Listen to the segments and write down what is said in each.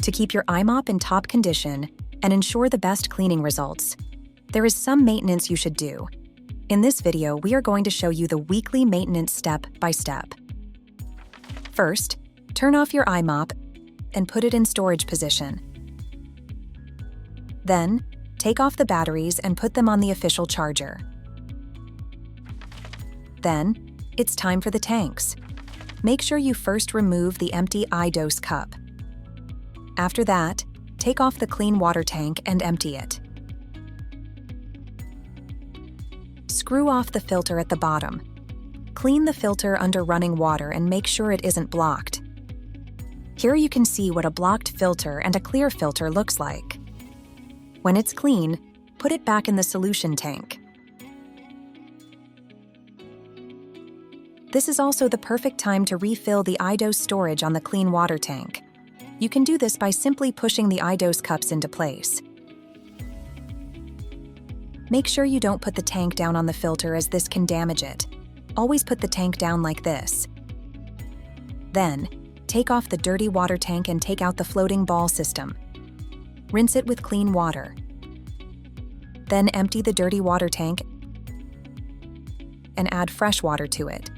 To keep your i-mop in top condition and ensure the best cleaning results, there is some maintenance you should do. In this video, we are going to show you the weekly maintenance step by step. First, turn off your i-mop and put it in storage position. Then, take off the batteries and put them on the official charger. Then, it's time for the tanks. Make sure you first remove the empty i-dose cup. After that, take off the clean water tank and empty it. Screw off the filter at the bottom. Clean the filter under running water and make sure it isn't blocked. Here you can see what a blocked filter and a clear filter looks like. When it's clean, put it back in the solution tank. This is also the perfect time to refill the i-dose storage on the clean water tank. You can do this by simply pushing the i-dose cups into place. Make sure you don't put the tank down on the filter as this can damage it. Always put the tank down like this. Then, take off the dirty water tank and take out the floating ball system. Rinse it with clean water. Then empty the dirty water tank and add fresh water to it.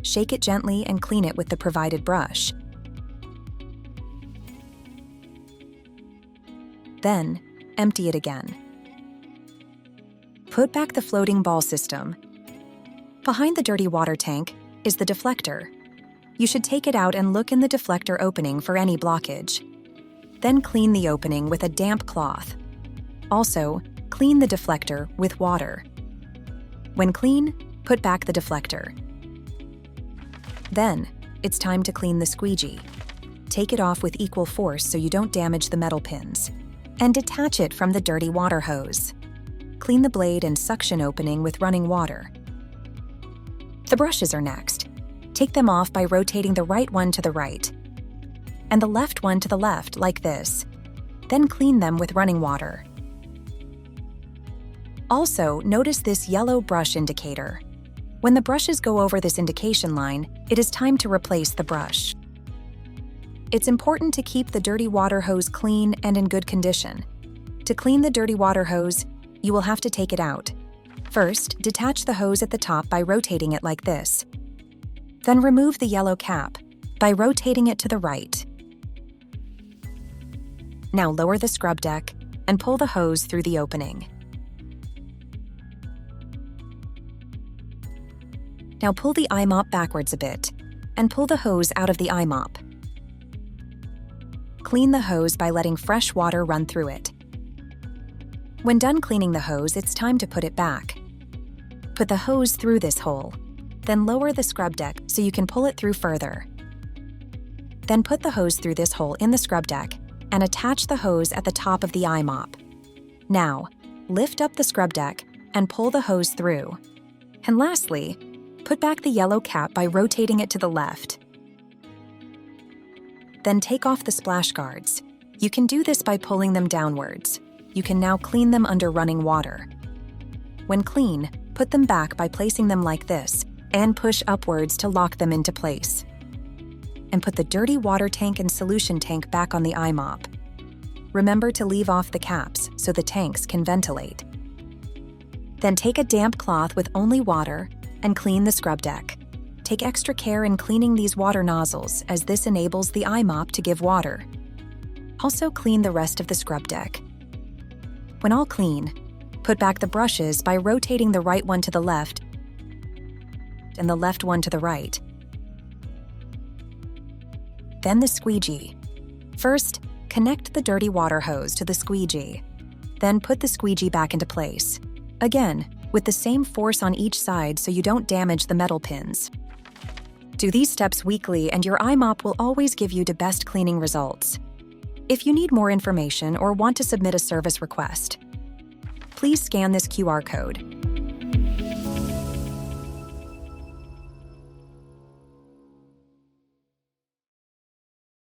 Shake it gently and clean it with the provided brush. Then, empty it again. Put back the floating ball system. Behind the dirty water tank is the deflector. You should take it out and look in the deflector opening for any blockage. Then clean the opening with a damp cloth. Also, clean the deflector with water. When clean, put back the deflector. Then, it's time to clean the squeegee. Take it off with equal force so you don't damage the metal pins. And detach it from the dirty water hose. Clean the blade and suction opening with running water. The brushes are next. Take them off by rotating the right one to the right and the left one to the left like this. Then clean them with running water. Also, notice this yellow brush indicator. When the brushes go over this indication line, it is time to replace the brush. It's important to keep the dirty water hose clean and in good condition. To clean the dirty water hose, you will have to take it out. First, detach the hose at the top by rotating it like this. Then remove the yellow cap by rotating it to the right. Now lower the scrub deck and pull the hose through the opening. Now pull the i-mop backwards a bit and pull the hose out of the i-mop. Clean the hose by letting fresh water run through it. When done cleaning the hose, it's time to put it back. Put the hose through this hole, then lower the scrub deck so you can pull it through further. Then put the hose through this hole in the scrub deck and attach the hose at the top of the i-mop. Now, lift up the scrub deck and pull the hose through. And lastly, put back the yellow cap by rotating it to the left. Then take off the splash guards. You can do this by pulling them downwards. You can now clean them under running water. When clean, put them back by placing them like this and push upwards to lock them into place. And put the dirty water tank and solution tank back on the i-mop. Remember to leave off the caps so the tanks can ventilate. Then take a damp cloth with only water and clean the scrub deck. Take extra care in cleaning these water nozzles as this enables the i-mop to give water. Also clean the rest of the scrub deck. When all clean, put back the brushes by rotating the right one to the left and the left one to the right. Then the squeegee. First, connect the dirty water hose to the squeegee. Then put the squeegee back into place. Again, with the same force on each side so you don't damage the metal pins. Do these steps weekly and your i-mop will always give you the best cleaning results. If you need more information or want to submit a service request, please scan this QR code.